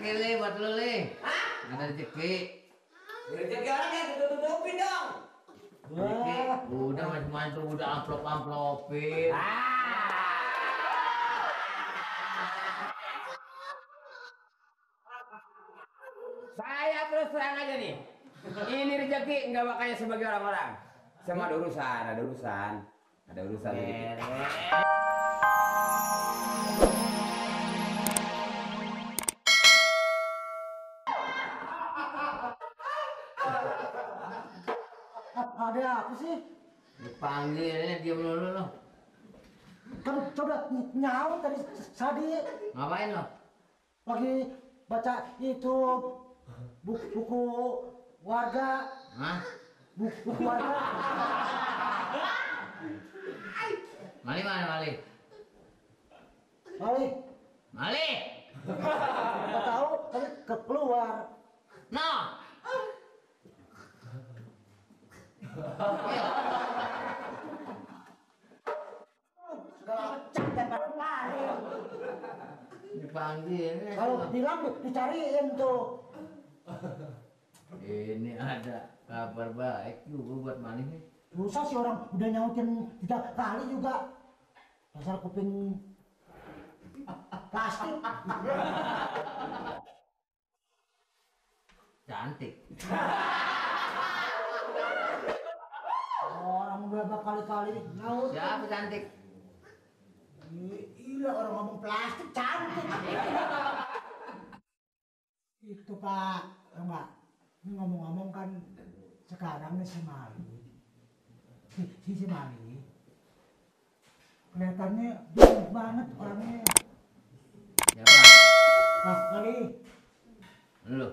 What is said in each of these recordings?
rezeki li buat lu li. Hah? Ada rezeki. Rezeki orang yang tutup-tutupin dong. Rezeki. Udah macam-macam udah amplop-amplopin. Saya terus terang aja nih. Ini rezeki nggak makanya sebagai orang-orang. Sama ada urusan, ada urusan. Ada urusan rezeki. Ada apa sih? Dipanggilnya diam dulu lo. Kan coba nyaut tadi Sadi Ngapain lo? lagi baca itu buku warga. Hah? Buku warga. Mali mana Mali? Mali, Mali. nggak tahu tadi keluar. No. Dipanggilnya. Kalau bilang dicariin tuh. Ini ada kabar baik juga buat Mali nih. Susah sih orang udah nyautin 3 kali juga. Dasar kuping plastik. Cantik. Orang udah berkali-kali nyaut. Siapa cantik? Iya orang ngomong plastik cantik. Itu Pak, enggak. Ini ngomong-ngomong kan sekarang nih si Mali. Si Mali. Kelihatannya bingung banget orangnya. Siapa? Nah, Mali. Lu.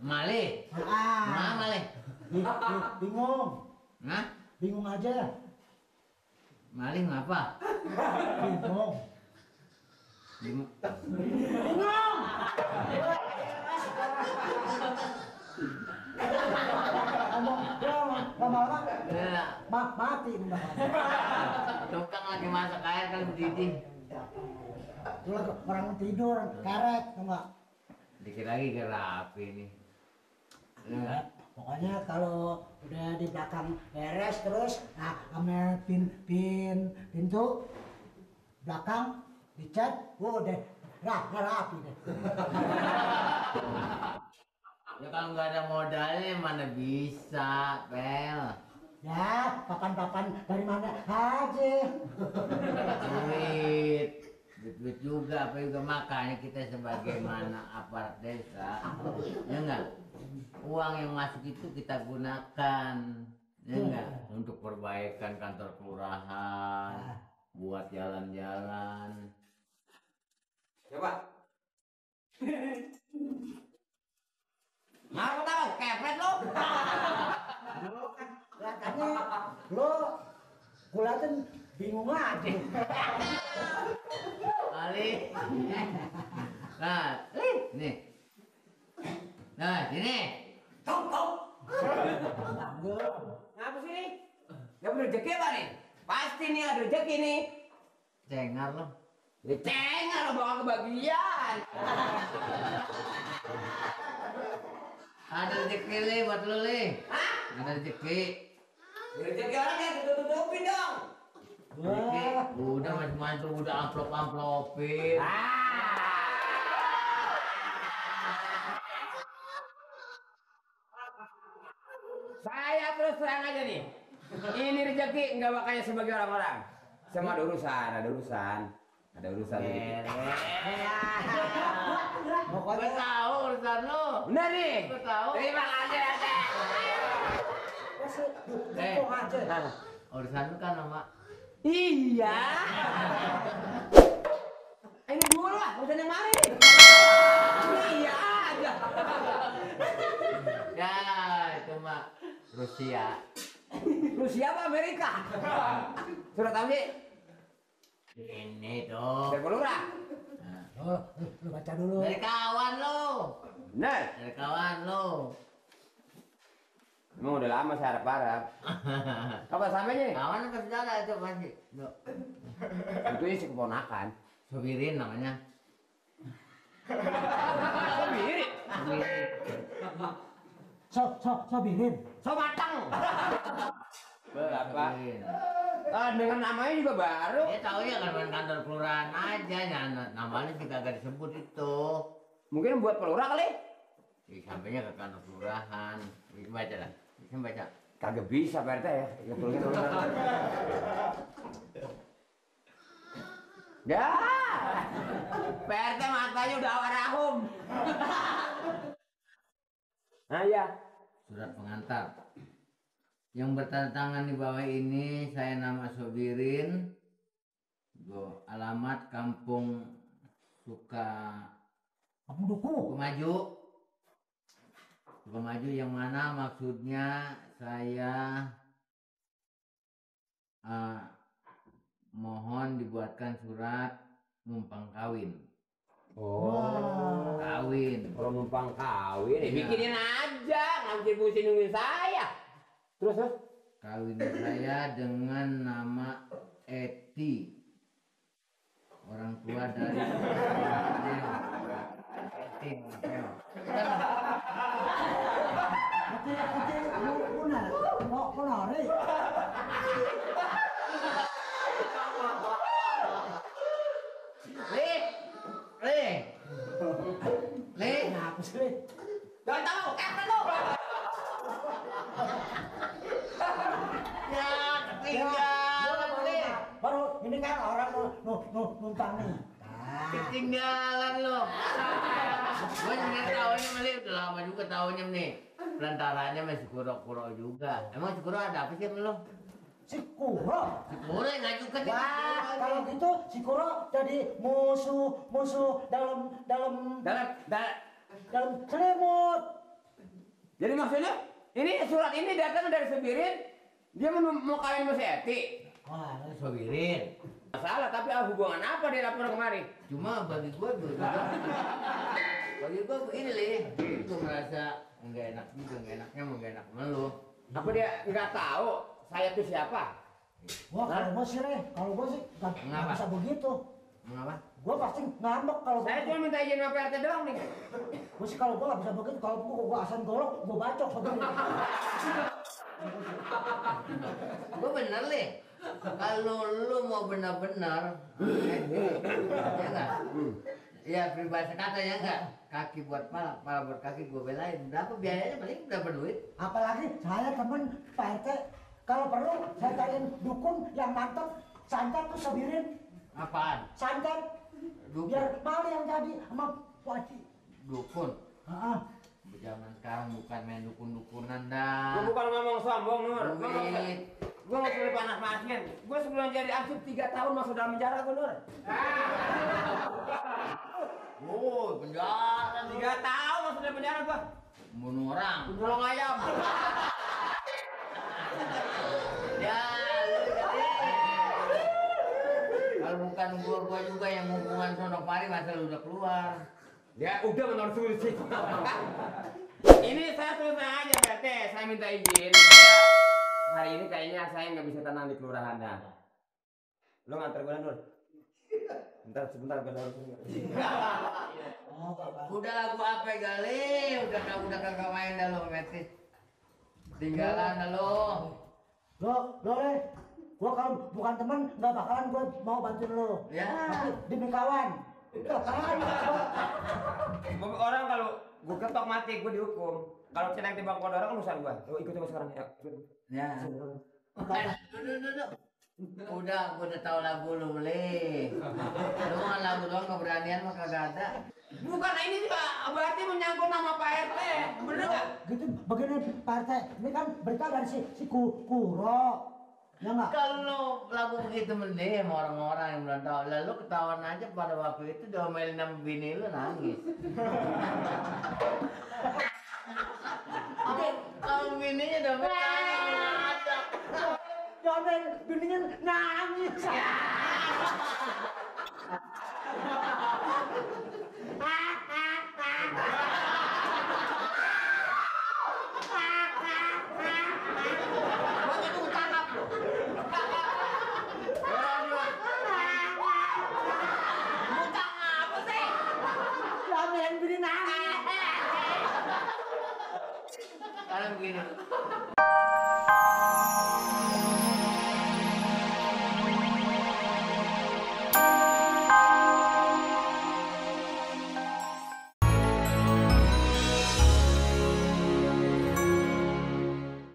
Mali. Mali. Nah, Mali. Bingung. Nah, Bingung aja. Mali ngapa? Bingung. Bingung. Bingung. Ngomong lama-lama Ya, mati udah. tukang lagi masak air kali mendidih. Lu orang tidur karet enggak. Dikit lagi ke rapi nih. Ya, pokoknya kalau udah di belakang beres terus nah sama pintu belakang dicat udah rapi deh. Ya kalau nggak ada modalnya mana bisa, Pel. Ya, papan-papan dari mana aja. Duit juga, apa juga makanya kita sebagaimana aparat desa, ya enggak? Uang yang masuk itu kita gunakan, ya enggak? Untuk perbaikan kantor kelurahan, buat jalan-jalan. Coba. Mau tahu kepet lo? Kelihatannya lo kelihatan bingung aja. Ali, nah, nih, nah sini. Tok. Ngapa sih? Gak punya rezeki apa nih? Pasti nih ada rezeki nih. Cengar lo. Cengar lo bawa kebagian. Ada rezeki li buat lu li. Hah? Ada rezeki. Rezeki orang yang tutup-tutupin dong. Rezeki. Udah macam-macam udah amplop-amplopin. Saya terus terang aja nih. Ini rezeki nggak makanya sebagai orang-orang. Sama ada urusan, ada urusan. Ada urusan rezeki. Gue tahu urusan lu. Bener nih. Gue tahu. Terima kasih ya, Teh. Bingung aja. Urusan lu kan sama. Iya. Ini dulu lah, urusan yang mana nih? Iya aja. Ya itu mah Rusia. Rusia apa Amerika? Surat apa sih? Ini tuh. Dari Lurah. Oh, lu baca dulu. Dari kawan lo. Bener. Dari kawan lo. Emang udah lama saya harap-harap. Apa samanya nih? Kawan apa saudara itu pasti. Loh. Itu isi keponakan. Sobirin namanya. Sobirin. Sobirin. Sobirin. So matang. Berapa? Sobirin. Dengan namanya juga baru. Ya tahu ya kan main kantor kelurahan aja, ya, namanya juga agak disebut itu. Mungkin buat pelurah kali. Sampainya ke kantor kelurahan. Bisa baca dah. Bisa baca. Kagak bisa Pak RT ya. Ya. Pak RT matanya udah awarahum. Nah ya. Surat pengantar. Yang bertanda tangan di bawah ini saya nama Sobirin. Alamat Kampung Sukamaju. Sukamaju yang mana maksudnya saya mohon dibuatkan surat numpang kawin. Oh. Kawin. Kalau numpang kawin, Iya. bikinin aja, nggak mesti pusing nungguin saya. Terus? Kawin saya dengan nama Eti. Orang tua dari Eti. Le. Kenapa sih, Le? Gak tahu, lo. Ya, ketinggalan Le. Baru ini kan orang numpang nih. Ketinggalan lo. Gue juga tahunya Meli udah lama juga tahunya nih. Pelantarannya masih kuro-kuro juga. Emang si kuro ada apa sih sama lo? Si Kuro. Si kuro yang ngajukan dia. Wah, kalau gitu si Kuro jadi musuh dalam selimut. Jadi maksudnya, ini surat ini datang dari Sobirin, dia mau kawin sama si Eti. Wah, Sobirin. Masalah, tapi hubungan apa dia lapor kemari? Cuma bagi gue juga. Bagi gue ini Le. Gue merasa nggak enak juga, nggak enaknya mau nggak enak sama lo. Apa dia nggak tahu saya itu siapa? wah kalau gue sih, Le, kalau gue sih nggak Mengapa? bisa begitu. Mengapa? Gue pasti ngambek kalau Saya cuma minta izin sama PRT doang nih. gue sih kalau gue nggak bisa begitu. Kalau gue asal golok, gue bacok sebenarnya. Gue bener Le. Kalau lu mau benar-benar, ya enggak? Ya pribadi kata ya enggak? Kaki buat pala, pala buat kaki gue belain. Berapa biayanya paling berapa duit? Apalagi saya temen Pak RT, kalau perlu saya cariin dukun yang mantap, santet tuh Sobirin, Apaan? santet, Dukun. biar malu yang jadi sama Wati. Dukun. Heeh. Zaman sekarang bukan main dukun-dukunan Gue dah. bukan ngomong sombong Nur. Duit. Gue nggak boleh panas-panasin. Gue sebelum jadi arsip 3 tahun masuk dalam penjara gue Nur. Oh, penjara 3 tahun masuk dalam penjara gue. bunuh orang. Nyolong ayam. Ya, lu jadi. Kalau bukan gua juga yang hubungan sono mari masa lu udah keluar. Ya udah menurut solusi. Ini saya terus aja PRT, saya minta izin. Hari ini kayaknya saya nggak bisa tenang di kelurahan dah. Lo nganter gue Nur. Sebentar gue harus. Udah lagu apa gali? Udah kagak main dah lo metis. Tinggalan dah lo. Lo Le, gua kalau bukan teman nggak bakalan gua mau bantuin lo. Ya. Tapi demi kawan. Kawan. Orang kalau gue ketok mati gue dihukum. Kalau celeng timbang kode orang kan urusan gue. Lo ikut gue sekarang ya. Ya. Duduk. Udah, gua udah tahu lagu lu Le. Lu kan lagu doang keberanian mah kagak ada. Bukan ini juga berarti menyangkut nama Pak RT. Bener nggak? Gitu begini Pak RT, ini kan berita dari si Kuro. Ya nggak? Kalau lagu begitu mending sama orang-orang yang belum tahu. Lalu ketahuan aja pada waktu itu diomelin sama bini lu nangis. Kalau bininya diomelin ngajak. Diomelin bininya nangis. begini.